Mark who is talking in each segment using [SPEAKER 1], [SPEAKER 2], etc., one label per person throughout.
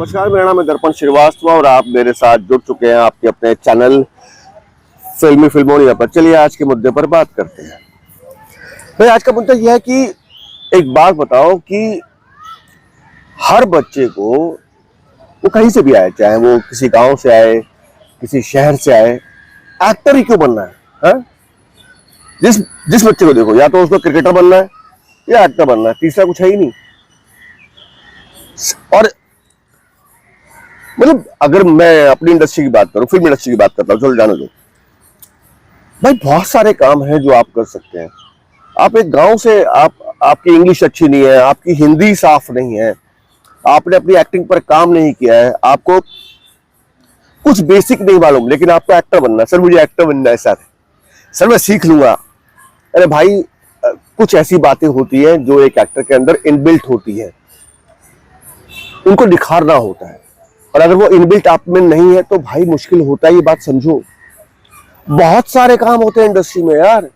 [SPEAKER 1] नमस्कार, मेरा नाम है दर्पण श्रीवास्तव और आप मेरे साथ जुड़ चुके हैं आपके अपने चैनल फिल्मी फिल्मोनिया पर। चलिए आज के मुद्दे पर बात करते हैं। भाई आज का मुद्दा यह है कि एक बात बताओ कि हर बच्चे को, वो कहीं से भी आए, चाहे वो किसी गांव से आए, किसी शहर से आए, एक्टर ही क्यों बनना है? हा? जिस बच्चे को देखो, या तो उसको क्रिकेटर बनना है या एक्टर बनना है, तीसरा कुछ है ही नहीं। और मतलब अगर मैं अपनी इंडस्ट्री की बात करूं, फिल्म इंडस्ट्री की बात करता हूं, चलो जाने दो भाई, बहुत सारे काम हैं जो आप कर सकते हैं। आप एक गांव से, आपकी इंग्लिश अच्छी नहीं है, आपकी हिंदी साफ नहीं है, आपने अपनी एक्टिंग पर काम नहीं किया है, आपको कुछ बेसिक नहीं मालूम, लेकिन आपको एक्टर बनना है। सर मुझे एक्टर बनना है, सर मैं सीख लूंगा। अरे भाई, कुछ ऐसी बातें होती हैं जो एक एक्टर के अंदर इनबिल्ट होती है, उनको निखारना होता है। और अगर वो इनबिल्ट आप में नहीं है तो भाई मुश्किल होता है, ये बात समझो। बहुत सारे काम होते हैं इंडस्ट्री में यार।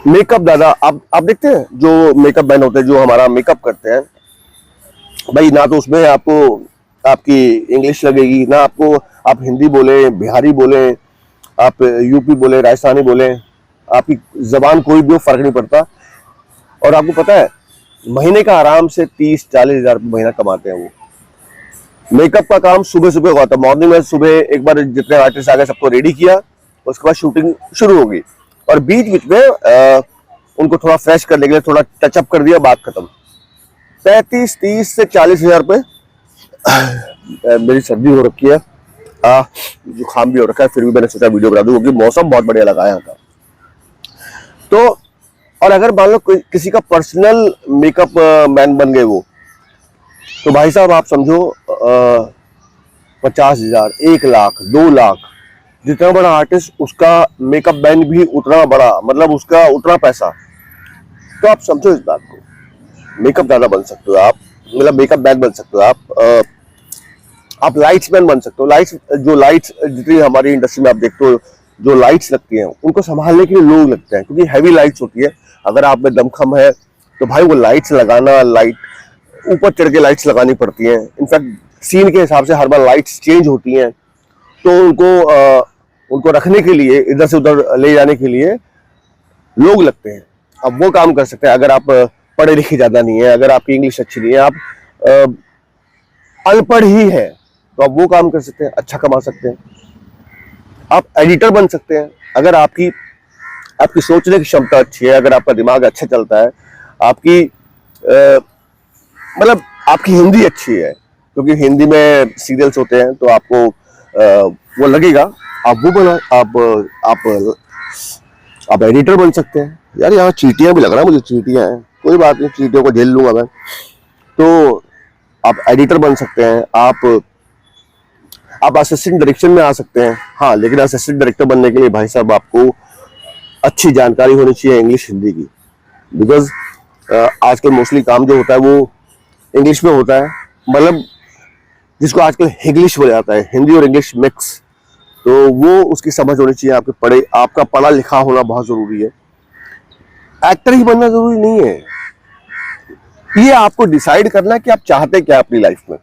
[SPEAKER 1] मेकअप, दादा आप देखते हैं जो मेकअप मैन होते हैं, जो हमारा मेकअप करते हैं भाई, ना तो उसमें आपको आपकी इंग्लिश लगेगी, ना आपको आप हिंदी बोले, बिहारी बोले, आप यूपी बोले, राजस्थानी बोले, आपकी जबान कोई भी हो, फर्क नहीं पड़ता। और आपको पता है महीने का आराम से 30-40 हजार महीना कमाते हैं वो। मेकअप का काम सुबह सुबह हुआ था, मॉर्निंग में सुबह एक बार जितने आर्टिस्ट आ गए सबको रेडी किया, उसके बाद शूटिंग शुरू होगी, और बीच बीच में उनको थोड़ा फ्रेश करने के लिए थोड़ा टचअप कर दिया, बात खत्म। 30 से 40 हजार रुपये। मेरी सर्दी हो रखी है, जुकाम भी हो रखा है, फिर भी मैंने सोचा वीडियो बना दूं क्योंकि मौसम बहुत बढ़िया लगा यहाँ का। तो और अगर मान लो किसी का पर्सनल मेकअप मैन बन गए वो, तो भाई साहब आप समझो 50 हजार, 1 लाख, 2 लाख, जितना बड़ा आर्टिस्ट उसका मेकअप मैन भी उतना बड़ा, मतलब उसका उतना पैसा। तो आप समझो इस बात को, मेकअप दादा बन सकते हो आप, मतलब मेकअप मैन बन सकते हो आप लाइट्स मैन बन सकते हो। जो लाइट्स जितनी हमारी इंडस्ट्री में आप देखते हो, जो लाइट्स लगती हैं उनको संभालने के लिए लोग लगते हैं, क्योंकि हैवी लाइट्स होती है। अगर आप में दमखम है तो भाई वो लाइट्स लगाना, लाइट ऊपर चढ़ के लाइट्स लगानी पड़ती हैं। इनफैक्ट सीन के हिसाब से हर बार लाइट्स चेंज होती हैं, तो उनको रखने के लिए, इधर से उधर ले जाने के लिए लोग लगते हैं। अब वो काम कर सकते हैं। अगर आप पढ़े लिखे ज्यादा नहीं है, अगर आपकी इंग्लिश अच्छी नहीं है, आप अनपढ़ ही है, तो आप वो काम कर सकते हैं, अच्छा कमा सकते हैं। आप एडिटर बन सकते हैं अगर आपकी सोचने की क्षमता अच्छी है, अगर आपका दिमाग अच्छा चलता है, आपकी मतलब आपकी हिंदी अच्छी है, क्योंकि हिंदी में सीरियल्स होते हैं तो आपको वो लगेगा, आप वो बना, आप एडिटर बन सकते हैं। यार यहाँ चींटियां भी लग रहा है मुझे, चींटियां हैं, कोई बात नहीं, चींटियों को झेल लूंगा मैं। तो आप एडिटर बन सकते हैं, आप असिस्टेंट डायरेक्शन में आ सकते हैं। हाँ, लेकिन असिस्टेंट डायरेक्टर बनने के लिए भाई साहब आपको अच्छी जानकारी होनी चाहिए इंग्लिश हिंदी की, बिकॉज आजकल मोस्टली काम जो होता है वो इंग्लिश में होता है, मतलब जिसको आजकल हिंग्लिश बोला जाता है, हिंदी और इंग्लिश मिक्स। तो वो उसकी समझ होनी चाहिए, आपका पढ़ा लिखा होना बहुत जरूरी है। एक्टर ही बनना जरूरी नहीं है, ये आपको डिसाइड करना है कि आप चाहते क्या अपनी लाइफ में।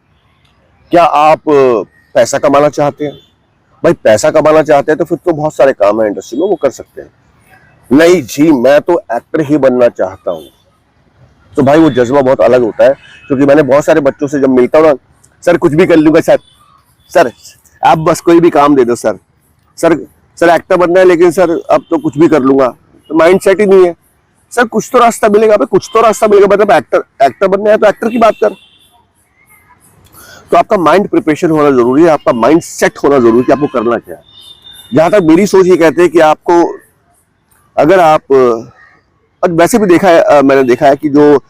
[SPEAKER 1] क्या आप पैसा कमाना चाहते हैं? भाई पैसा कमाना चाहते हैं तो फिर तो बहुत सारे काम है इंडस्ट्री में, वो कर सकते हैं। नहीं जी, मैं तो एक्टर ही बनना चाहता हूँ, तो भाई वो जज्बा बहुत अलग होता है। क्योंकि मैंने बहुत सारे बच्चों से जब मिलता हूँ ना, सर कुछ भी कर लूंगा सर आप बस कोई भी काम दे दो सर एक्टर बनना है, लेकिन सर अब तो कुछ भी कर लूंगा। तो माइंड सेट ही नहीं है। सर कुछ तो रास्ता मिलेगा, कुछ तो रास्ता मिलेगा, मतलब एक्टर बनना है तो एक्टर की बात कर। तो आपका माइंड प्रिपरेशन होना जरूरी है, आपका माइंड सेट होना जरूरी है कि आपको करना क्या है। जहां तक मेरी सोच ये कहते हैं कि आपको, अगर आप, और वैसे भी मैंने देखा है कि जो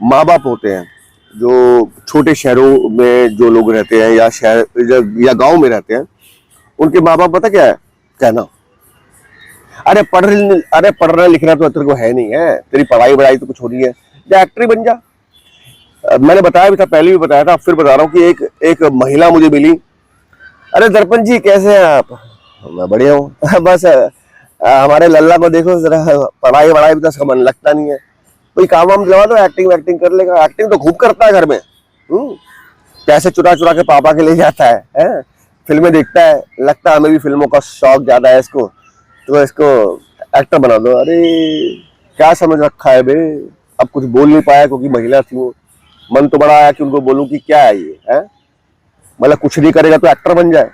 [SPEAKER 1] माँ बाप होते हैं, जो छोटे शहरों में जो लोग रहते हैं, या शहर या गांव में रहते हैं, उनके माँ बाप पता क्या है कहना, अरे पढ़ना लिखना तो तेरे को है नहीं है, तेरी पढ़ाई बढ़ाई तो कुछ हो रही है, या एक्टर ही बन जा। मैंने बताया भी था, पहले भी बताया था, फिर बता रहा हूँ कि एक महिला मुझे मिली। अरे दर्पण जी कैसे हैं आप? मैं बढ़िया हूँ। बस हमारे लल्ला को देखो जरा, पढ़ाई वढ़ाई भी तो उसका मन लगता नहीं है, कोई काम वाम दिलवा दो, एक्टिंग वैक्टिंग कर लेगा। एक्टिंग तो खूब करता है घर में। पैसे चुरा चुरा के पापा के ले जाता है? फिल्में देखता है, लगता है हमें भी फिल्मों का शौक ज्यादा है इसको, तो इसको एक्टर बना दो। अरे क्या समझ रखा है बे। अब कुछ बोल नहीं पाया क्योंकि महिला थी वो। मन तो बड़ा आया कि उनको बोलूं कि क्या है ये, है मतलब कुछ नहीं करेगा तो एक्टर बन जाए।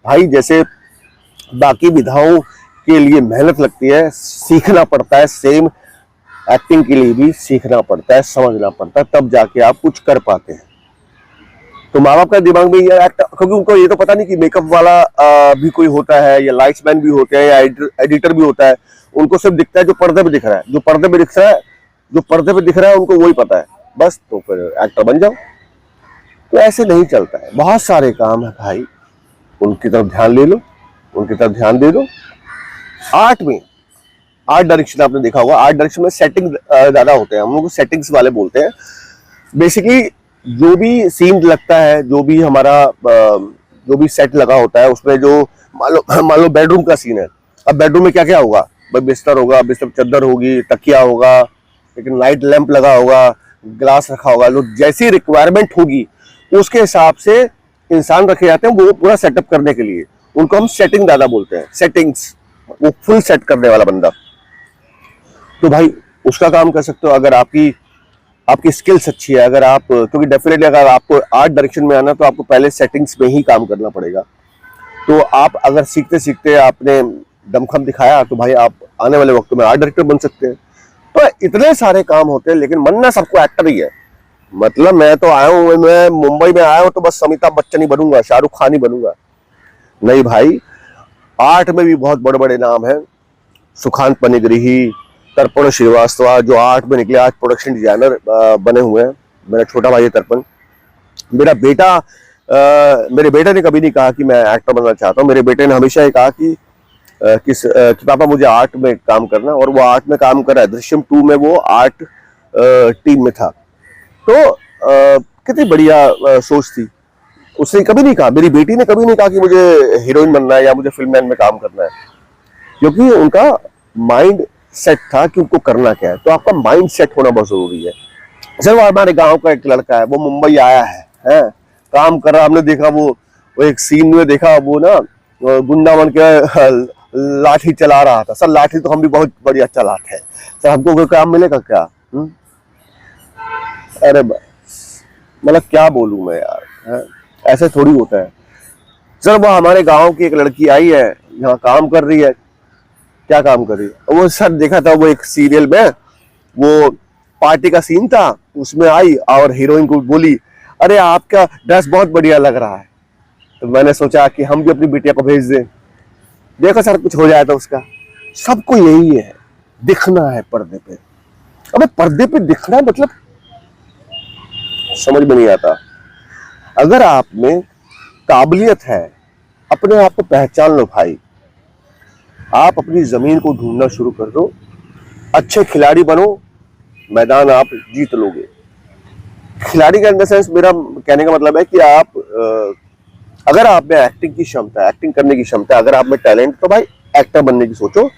[SPEAKER 1] भाई जैसे बाकी विधाओं के लिए मेहनत लगती है, सीखना पड़ता है, सेम एक्टिंग के लिए भी सीखना पड़ता है, समझना पड़ता है, तब जाके आप कुछ कर पाते हैं। तो माँ बाप का दिमाग में ये एक्ट, क्योंकि उनको ये तो पता नहीं कि मेकअप वाला भी कोई होता है, या लाइट्समैन भी होते हैं, या एडिटर भी होता है। उनको सिर्फ दिखता है जो पर्दे पे दिख रहा है, जो पर्दे पे दिख रहा है, जो पर्दे पे दिख रहा है उनको वही पता है बस, तो फिर एक्टर बन जाओ। तो ऐसे नहीं चलता है, बहुत सारे काम है भाई, उनकी तरफ ध्यान ले लो, उनकी तरफ ध्यान दे दो। आर्ट में, आर्ट डायरेक्शन आपने देखा होगा, आर्ट डायरेक्शन में सेटिंग ज्यादा होते हैं, हम लोग सेटिंग्स वाले बोलते हैं। बेसिकली जो भी सीन लगता है, जो भी हमारा जो भी सेट लगा होता है उसमें, जो मान लो बेडरूम का सीन है, अब बेडरूम में क्या क्या होगा भाई? बिस्तर होगा, बिस्तर चादर होगी, तकिया होगा, लेकिन लाइट लैंप लगा होगा, ग्लास रखा होगा, जो जैसी रिक्वायरमेंट होगी उसके हिसाब से इंसान रखे जाते हैं वो पूरा सेटअप करने के लिए। उनको हम सेटिंग ज्यादा बोलते हैं, सेटिंग्स, वो फुल सेट करने वाला बंदा। तो भाई उसका काम कर सकते हो अगर आपकी स्किल्स अच्छी है। अगर आप, क्योंकि डेफिनेटली अगर आपको आर्ट डायरेक्शन में आना तो आपको पहले सेटिंग्स में ही काम करना पड़ेगा। तो आप अगर सीखते सीखते आपने दमखम दिखाया तो भाई आप आने वाले वक्त में आर्ट डायरेक्टर बन सकते हैं। तो इतने सारे काम होते हैं, लेकिन बनना सबको एक्टर ही है। मतलब मैं तो आया हूँ, मैं मुंबई में आया हूँ तो बस अमिताभ बच्चन ही बनूंगा, शाहरुख खान ही बनूंगा, नहीं भाई। आर्ट में भी बहुत बड़े बड़े नाम हैं, सुखांत पनिग्रही, तर्पण श्रीवास्तव, जो आर्ट में निकले आज प्रोडक्शन डिजाइनर बने हुए हैं। मेरा छोटा भाई है तर्पण। मेरा बेटा, मेरे बेटे ने कभी नहीं कहा कि मैं एक्टर बनना चाहता हूँ। मेरे बेटे ने हमेशा ये कहा कि पापा मुझे आर्ट में काम करना, और वो आर्ट में काम कर रहा है। दृश्यम 2 में वो आर्ट टीम में था। तो कितनी बढ़िया सोच थी। उसने कभी नहीं कहा, मेरी बेटी ने कभी नहीं कहा कि मुझे हीरोइन बनना है या मुझे फिल्ममैन में काम करना है, क्योंकि उनका माइंड सेट था कि उनको करना क्या है। तो आपका माइंड सेट होना बहुत जरूरी है। सर वो हमारे गांव का एक लड़का है, वो मुंबई आया है काम कर रहा। हमने देखा वो एक सीन में देखा, वो ना गुंडा बन के लाठी चला रहा था। सर लाठी तो हम भी बहुत बढ़िया चलाते हैं सर, हमको कोई काम मिलेगा क्या? अरे मतलब क्या बोलूं मैं यार, ऐसे थोड़ी होता है। सर वो हमारे गांव की एक लड़की आई है, यहाँ काम कर रही है। क्या काम कर रही है? वो सर देखा था वो एक सीरियल में, वो पार्टी का सीन था, उसमें आई और हीरोइन को बोली, अरे आपका ड्रेस बहुत बढ़िया लग रहा है। तो मैंने सोचा कि हम भी अपनी बिटिया को भेज दें, देखो सर कुछ हो जाए तो उसका। सबको यही है, दिखना है पर्दे पे। अबे पर्दे पे दिखना मतलब समझ में नहीं आता। अगर आप में काबिलियत है, अपने आप को पहचान लो भाई। आप अपनी जमीन को ढूंढना शुरू कर दो, अच्छे खिलाड़ी बनो, मैदान आप जीत लोगे। खिलाड़ी का इन द सेंस, मेरा कहने का मतलब है कि आप अगर आप में एक्टिंग की क्षमता, एक्टिंग करने की क्षमता, अगर आप में टैलेंट, तो भाई एक्टर बनने की सोचो।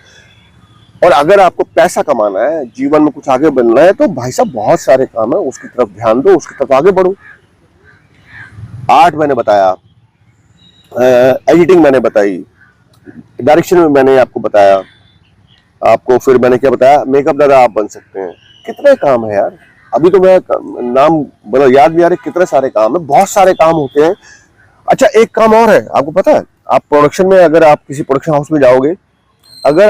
[SPEAKER 1] और अगर आपको पैसा कमाना है, जीवन में कुछ आगे बनना है, तो भाई साहब बहुत सारे काम है, उसकी तरफ ध्यान दो, उसकी तरफ आगे बढ़ो। आर्ट मैंने बताया, एडिटिंग मैंने बताई, डायरेक्शन में मैंने आपको बताया, आपको फिर मैंने क्या बताया, मेकअप दादा आप बन सकते हैं। कितने काम है यार, अभी तो मैं नाम मतलब याद नहीं आ रहे, कितने सारे काम है, बहुत सारे काम होते हैं। अच्छा एक काम और है, आपको पता है, आप प्रोडक्शन में, अगर आप किसी प्रोडक्शन हाउस में जाओगे, अगर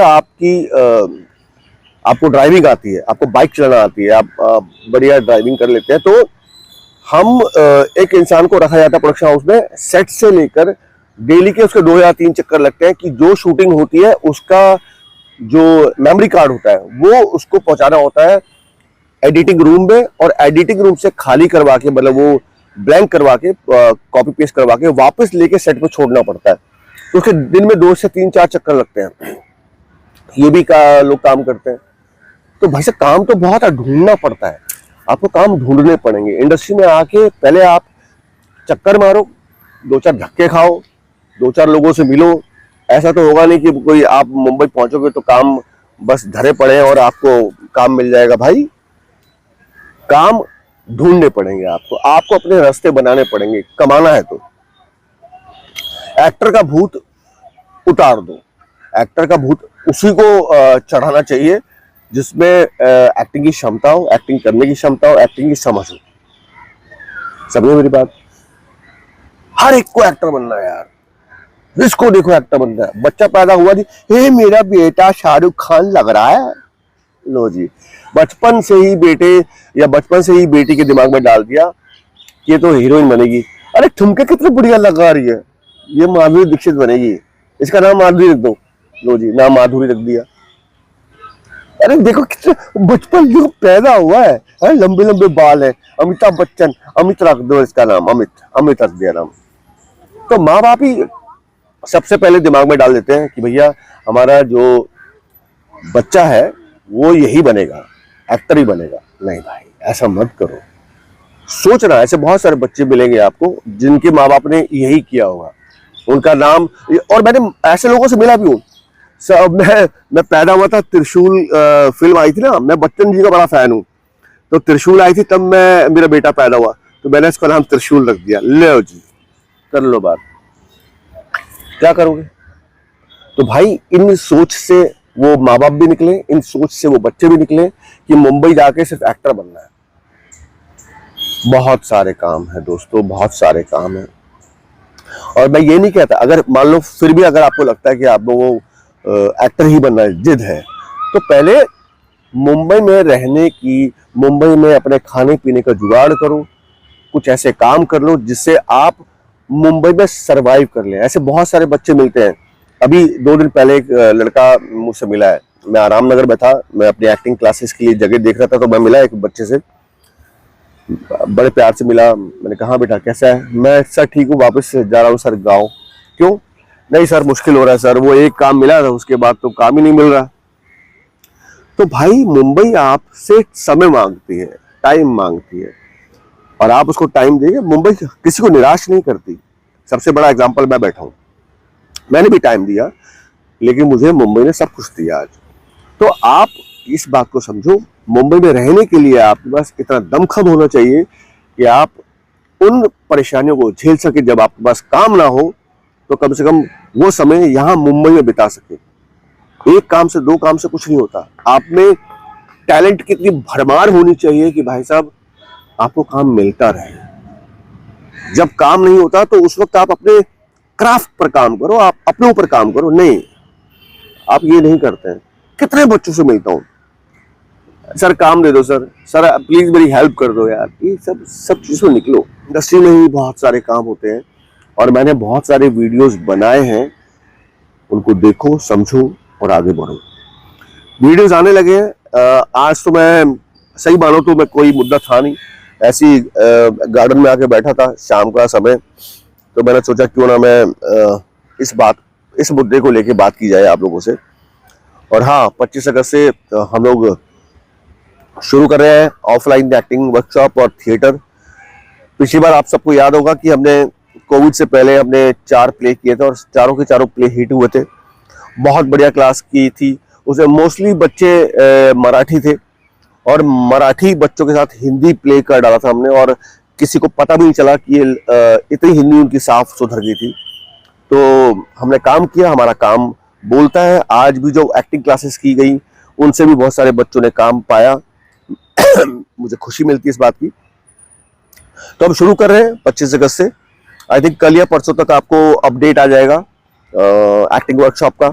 [SPEAKER 1] आपको ड्राइविंग आती है, आपको बाइक चलाना आती है, आप बढ़िया ड्राइविंग कर लेते हैं, तो हम एक इंसान को रखा जाता है प्रोडक्शन हाउस में, सेट से लेकर डेली के उसके 2 या 3 चक्कर लगते हैं कि जो शूटिंग होती है उसका जो मेमोरी कार्ड होता है वो उसको पहुंचाना होता है एडिटिंग रूम में, और एडिटिंग रूम से खाली करवा के, मतलब वो ब्लैंक करवा के, कॉपी पेस्ट करवा के वापस लेके सेट पे छोड़ना पड़ता है। तो उसके दिन में 2 से 3-4 चक्कर लगते हैं। ये भी लोग काम करते हैं। तो भाई साहब काम तो बहुत है, ढूंढना पड़ता है, आपको काम ढूंढने पड़ेंगे। इंडस्ट्री में आके पहले आप चक्कर मारो, 2-4 धक्के खाओ, 2-4 लोगों से मिलो। ऐसा तो होगा नहीं कि कोई आप मुंबई पहुंचोगे तो काम बस धरे पड़े और आपको काम मिल जाएगा। भाई काम ढूंढने पड़ेंगे आपको, आपको अपने रास्ते बनाने पड़ेंगे, कमाना है तो। एक्टर का भूत उतार दो, एक्टर का भूत उसी को चढ़ाना चाहिए जिसमें एक्टिंग की क्षमता हो, एक्टिंग करने की क्षमता हो, एक्टिंग की समझ हो। समझे मेरी बात? हर एक को एक्टर बनना है यार, जिसको देखो एक्टर बनना है। बच्चा पैदा हुआ जी, हे मेरा बेटा शाहरुख खान लग रहा है, लो जी, बचपन से ही बेटे या बचपन से ही बेटी के दिमाग में डाल दिया कि ये तो हीरोइन बनेगी। अरे ठुमके कितनी बढ़िया लगा रही है, ये माधुरी दीक्षित बनेगी, इसका नाम माधुरी रख दो, लो जी नाम माधुरी रख दिया। अरे देखो कितने बचपन जो पैदा हुआ है, लंबे लंबे बाल है, अमिताभ बच्चन, अमित रख दो इसका नाम, अमित, अमित रख दिया नाम। तो माँ बाप ही सबसे पहले दिमाग में डाल देते हैं कि भैया हमारा जो बच्चा है वो यही बनेगा, एक्टर ही बनेगा। नहीं भाई, ऐसा मत करो। सोचना, ऐसे बहुत सारे बच्चे मिलेंगे आपको जिनके माँ बाप ने यही किया होगा, उनका नाम। और मैंने ऐसे लोगों से मिला भी हूँ। मैं पैदा हुआ था, त्रिशूल फिल्म आई थी ना, मैं बच्चन जी का बड़ा फैन हूँ। तो त्रिशूल आई थी तब मेरा बेटा पैदा हुआ, तो मैंने इसका नाम त्रिशूल रख दिया। ले जी, कर लो बात, क्या करोगे? तो भाई इन सोच से वो माँ बाप भी निकले, इन सोच से वो बच्चे भी निकले कि मुंबई जाके सिर्फ एक्टर बनना है। बहुत सारे काम है दोस्तों, बहुत सारे काम है। और मैं ये नहीं कहता, अगर मान लो फिर भी अगर आपको लगता है कि आप वो एक्टर ही बनना है, जिद है, तो पहले मुंबई में रहने की, मुंबई में अपने खाने पीने का जुगाड़ करो, कुछ ऐसे काम कर लो जिससे आप मुंबई में सरवाइव कर ले। ऐसे बहुत सारे बच्चे मिलते हैं। अभी 2 दिन पहले एक लड़का मुझसे मिला है, मैं आराम नगर में था, मैं अपनी एक्टिंग क्लासेस के लिए जगह देख रहा था, तो मैं मिला एक बच्चे से, बड़े प्यार से मिला। मैंने कहा बेटा कैसा है? मैं सर ठीक हूँ, वापस जा रहा हूँ सर गाँव। क्यों? नहीं सर मुश्किल हो रहा है सर, वो एक काम मिला था उसके बाद तो काम ही नहीं मिल रहा। तो भाई मुंबई आपसे समय मांगती है, टाइम मांगती है, और आप उसको टाइम देंगे। मुंबई किसी को निराश नहीं करती। सबसे बड़ा एग्जांपल मैं बैठा हूं, मैंने भी टाइम दिया, लेकिन मुझे मुंबई ने सब कुछ दिया आज। तो आप इस बात को समझो, मुंबई में रहने के लिए आपके पास इतना दमखम होना चाहिए कि आप उन परेशानियों को झेल सके। जब आपके पास काम ना हो तो कम से कम वो समय यहाँ मुंबई में बिता सके। एक काम से, 2 काम से कुछ नहीं होता। आप में टैलेंट की इतनी भरमार होनी चाहिए कि भाई साहब आपको काम मिलता रहे। जब काम नहीं होता तो उस वक्त आप अपने क्राफ्ट पर काम करो, आप अपने ऊपर काम करो। नहीं, आप ये नहीं करते हैं। कितने बच्चों से मिलता हूं, सर काम दे दो सर, सर प्लीज मेरी हेल्प कर दो यार। ये सब चीजों निकलो। इंडस्ट्री में ही बहुत सारे काम होते हैं और मैंने बहुत सारे वीडियोस बनाए हैं, उनको देखो, समझो और आगे बढ़ो। वीडियोस आने लगे हैं। आज तो मैं सही मानो तो मैं कोई मुद्दा था नहीं, ऐसी गार्डन में आके बैठा था, शाम का समय, तो मैंने सोचा क्यों ना मैं इस मुद्दे को लेके बात की जाए आप लोगों से। और हाँ, 25 अगस्त से हम लोग शुरू कर रहे हैं ऑफलाइन एक्टिंग वर्कशॉप और थिएटर। पिछली बार आप सबको याद होगा कि हमने कोविड से पहले हमने 4 प्ले किए थे और चारों के चारों प्ले हिट हुए थे। बहुत बढ़िया क्लास की थी। उसमें मोस्टली बच्चे मराठी थे और मराठी बच्चों के साथ हिंदी प्ले कर डाला था हमने, और किसी को पता भी नहीं चला कि इतनी हिंदी उनकी साफ सुधर गई थी। तो हमने काम किया, हमारा काम बोलता है। आज भी जो एक्टिंग क्लासेस की गई उनसे भी बहुत सारे बच्चों ने काम पाया। मुझे खुशी मिलती है इस बात की। तो हम शुरू कर रहे हैं 25 अगस्त से। आई थिंक कल या परसों तक आपको अपडेट आ जाएगा एक्टिंग वर्कशॉप का।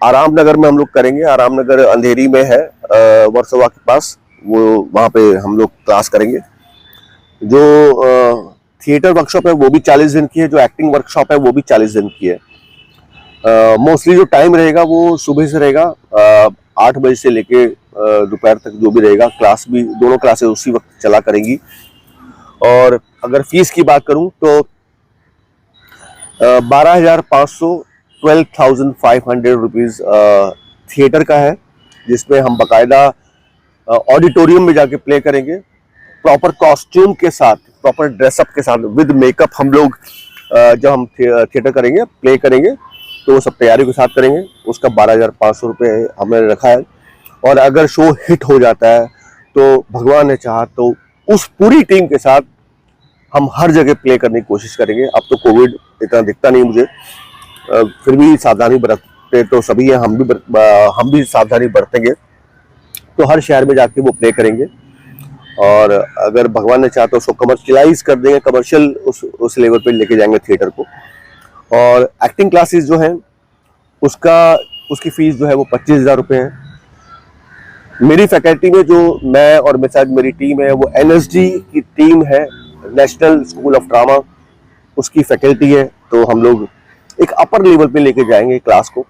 [SPEAKER 1] आराम नगर में हम लोग करेंगे। आराम नगर अंधेरी में है, वर्सोवा के पास, वो वहाँ पे हम लोग क्लास करेंगे। जो थिएटर वर्कशॉप है वो भी 40 दिन की है, जो एक्टिंग वर्कशॉप है वो भी 40 दिन की है। मोस्टली जो टाइम रहेगा वो सुबह से रहेगा, 8 बजे से लेके दोपहर तक जो भी रहेगा। क्लास भी, दोनों क्लासेस उसी वक्त चला करेंगी। और अगर फीस की बात करूं तो 12,500 12,500 रुपीज थिएटर का है, जिसमें हम बकायदा ऑडिटोरियम में जाके प्ले करेंगे, प्रॉपर कॉस्ट्यूम के साथ, प्रॉपर ड्रेसअप के साथ, विद मेकअप। हम लोग जब हम थिएटर करेंगे, प्ले करेंगे, तो वो सब तैयारी के साथ करेंगे। उसका 12,500 रुपये हमने रखा है। और अगर शो हिट हो जाता है तो भगवान ने चाहा तो उस पूरी टीम के साथ हम हर जगह प्ले करने की कोशिश करेंगे। अब तो कोविड इतना दिखता नहीं मुझे, फिर भी सावधानी बरतते तो सभी हैं, हम भी सावधानी बरतेंगे। तो हर शहर में जाके वो प्ले करेंगे और अगर भगवान ने चाहा तो उसको कमर्शियलाइज कर देंगे, कमर्शियल उस लेवल पे लेके जाएंगे थिएटर को। और एक्टिंग क्लासेस जो हैं उसकी फीस जो है वो 25,000 रुपये है। मेरी फैकल्टी में जो मैं और मेरे साथ मेरी टीम है वो NSD की टीम है, नेशनल स्कूल ऑफ ड्रामा, उसकी फैकल्टी है। तो हम लोग एक अपर लेवल पे लेके जाएंगे क्लास को।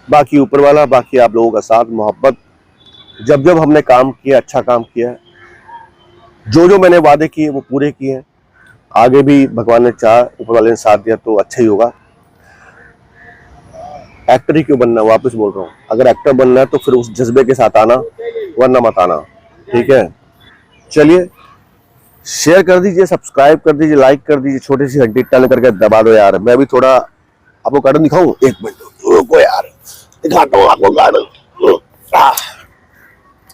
[SPEAKER 1] बाकी ऊपर वाला, बाकी आप लोगों का साथ, मोहब्बत, जब जब हमने काम किया, अच्छा काम किया, जो जो मैंने वादे किए वो पूरे किए हैं। आगे भी भगवान ने चाहा, ऊपर वाले ने साथ दिया तो अच्छा ही होगा। एक्टर ही क्यों बनना, वापस बोल रहा हूँ, अगर एक्टर बनना है तो फिर उस जज्बे के साथ आना, वरना मत आना, ठीक है। चलिए, शेयर कर दीजिए, सब्सक्राइब कर दीजिए, लाइक कर दीजिए, छोटी सी घंटी टन करके दबा दो यार। मैं भी थोड़ा आपको गार्डन दिखाऊं, 1 मिनट रुको यार, दिखाता हूँ आपको गार्डन।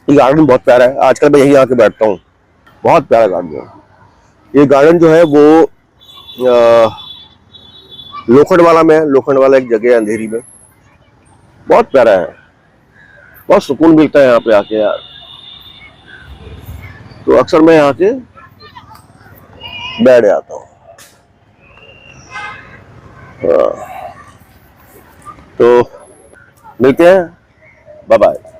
[SPEAKER 1] ये गार्डन बहुत प्यारा है, आजकल मैं यहीं आके बैठता हूँ, बहुत प्यारा गार्डन है। ये गार्डन जो है वो लोखंडवाला में है। लोखंडवाला एक जगह है अंधेरी में, बहुत प्यारा है, बहुत सुकून मिलता है यहाँ पे आके यार। तो अक्सर मैं यहाँ के बैठ जाता हूँ। तो मिलते हैं, बाय बाय।